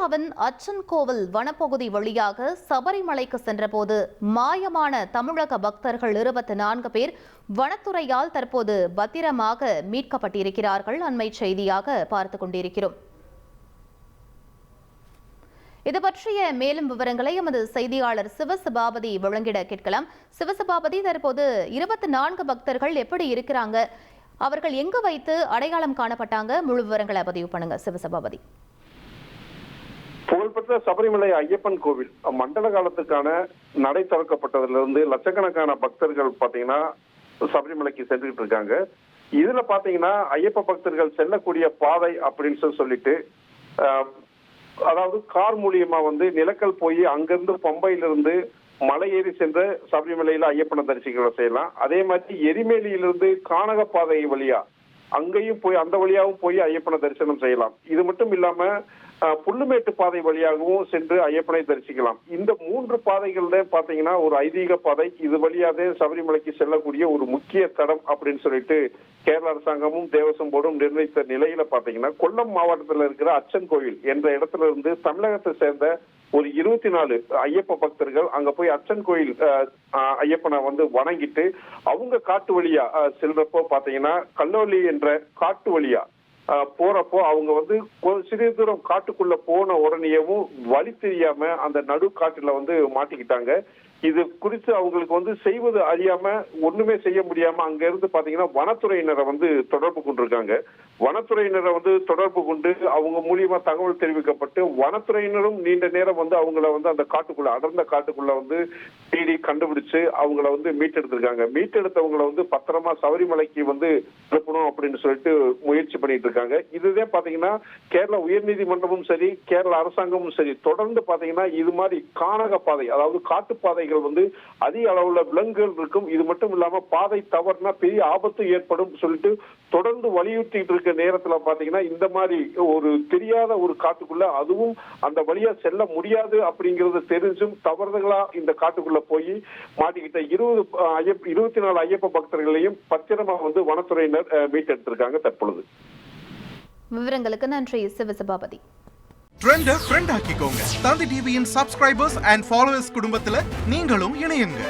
கேரளாவின் அச்சன்கோவில் வனப்பகுதி வழியாக சபரிமலைக்கு சென்றபோது மாயமான தமிழக பக்தர்கள் 24 பேர் வனத்துறையால் தற்போது பத்திரமாக மீட்கப்பட்டிருக்கிறார்கள். அண்மை செய்தியாக பார்த்துக் கொண்டிருக்கிறோம். இது பற்றிய மேலும் விவரங்களை எமது செய்தியாளர் சிவசபாபதி வழங்கிட கேட்கலாம். சிவசபாபதி, தற்போது 24 பக்தர்கள் எப்படி இருக்கிறாங்க? அவர்கள் எங்கு வைத்து அடையாளம் காணப்பட்டாங்க? முழு விவரங்களை பதிவு பண்ணுங்க சிவசபாபதி. புகழ்பெற்ற சபரிமலை ஐயப்பன் கோவில் மண்டல காலத்துக்கான நடை திறக்கப்பட்டதிலிருந்து லட்சக்கணக்கான பக்தர்கள் பாத்தீங்கன்னா சபரிமலைக்கு சென்றுட்டு இருக்காங்க. இதுல பாத்தீங்கன்னா ஐயப்ப பக்தர்கள் செல்லக்கூடிய பாதை அப்படின்னு சொல்லிட்டு அதாவது கார் மூலியமா நிலக்கல் போய் அங்கிருந்து பம்பையிலிருந்து மலை ஏறி சென்ற சபரிமலையில ஐயப்பனை தரிசிக்க செய்யலாம். அதே மாதிரி எரிமேலியிலிருந்து கானகப்பாதை வழியா அங்கேயும் போய் அந்த வழியாகவும் போய் ஐயப்பனை தரிசனம் செய்யலாம். இது மட்டும் இல்லாம புல்லுமேட்டு பாதை வழியாகவும் சென்று ஐயப்பனை தரிசிக்கலாம். இந்த 3 பாதைகள் தான் பாத்தீங்கன்னா ஒரு ஐதீக பாதை. இது வழியாவே சபரிமலைக்கு செல்லக்கூடிய ஒரு முக்கிய தடம் அப்படின்னு சொல்லிட்டு கேரள அரசாங்கமும் தேவசம் போர்டும் நிர்ணயித்த நிலையில பாத்தீங்கன்னா கொல்லம் மாவட்டத்தில் இருக்கிற அச்சன் கோவில் என்ற இடத்துல இருந்து தமிழகத்தை சேர்ந்த ஒரு 24 ஐயப்ப பக்தர்கள் அங்க போய் அச்சன் கோயில் ஐயப்பனை வணங்கிட்டு அவங்க காட்டு வழியா செல்றப்போ பாத்தீங்கன்னா கல்லோலி என்ற காட்டு வழியா போறப்போ அவங்க சிறிது தூரம் காட்டுக்குள்ள போன உடனேயும் வழி தெரியாம அந்த நடு காட்டுல மாட்டிக்கிட்டாங்க. இது குறித்து அவங்களுக்கு செய்வது அறியாம ஒண்ணுமே செய்ய முடியாம அங்க இருந்து பாத்தீங்கன்னா வனத்துறையினரை தொடர்பு கொண்டிருக்காங்க. வனத்துறையினரை தொடர்பு கொண்டு அவங்க மூலியமா தகவல் தெரிவிக்கப்பட்டு வனத்துறையினரும் நீண்ட நேரம் அவங்கள அந்த காட்டுக்குள்ள அடர்ந்த காட்டுக்குள்ள தேடி கண்டுபிடிச்சு அவங்கள மீட்டெடுத்திருக்காங்க. மீட்டெடுத்தவங்களை பத்திரமா சபரிமலைக்கு அனுப்பணும் அப்படின்னு சொல்லிட்டு முயற்சி பண்ணிட்டு இருக்காங்க. இதுதான் பாத்தீங்கன்னா கேரள உயர்நீதிமன்றமும் சரி கேரள அரசாங்கமும் சரி தொடர்ந்து பாத்தீங்கன்னா இது மாதிரி கானக பாதை அதாவது காட்டுப்பாதைகள் அதிக அளவுல விலங்குகள் இருக்கும். இது மட்டும் இல்லாம பாதை தவறுனா பெரிய ஆபத்து ஏற்படும் சொல்லிட்டு தொடர்ந்து வலியுறுத்திட்டு இருக்க நேரத்துல பாத்தீங்கன்னா இந்த மாதிரி ஒரு தெரியாத ஒரு காட்டுக்குள்ள அதுவும் அந்த வழியா செல்ல முடியாது அப்படிங்கறது தெரிஞ்சும் தவறுதலா இந்த காட்டுக்குள்ள போய் மாட்டிக்கிட்ட 24 ஐயப்ப பக்தர்களையும் பத்திரமா வனத்துறையினர் மீட்டெடுத்திருக்காங்க. தற்பொழுது விவரங்களுக்கு நன்றி சிவசபாபதி. ட்ரெண்ட ஃப்ரெண்ட் ஆக்கிக்கோங்க. தந்தி டிவியின் சப்ஸ்கிரைபர்ஸ் அண்ட் ஃபாலோவர்ஸ் குடும்பத்துல நீங்களும் இணையுங்க.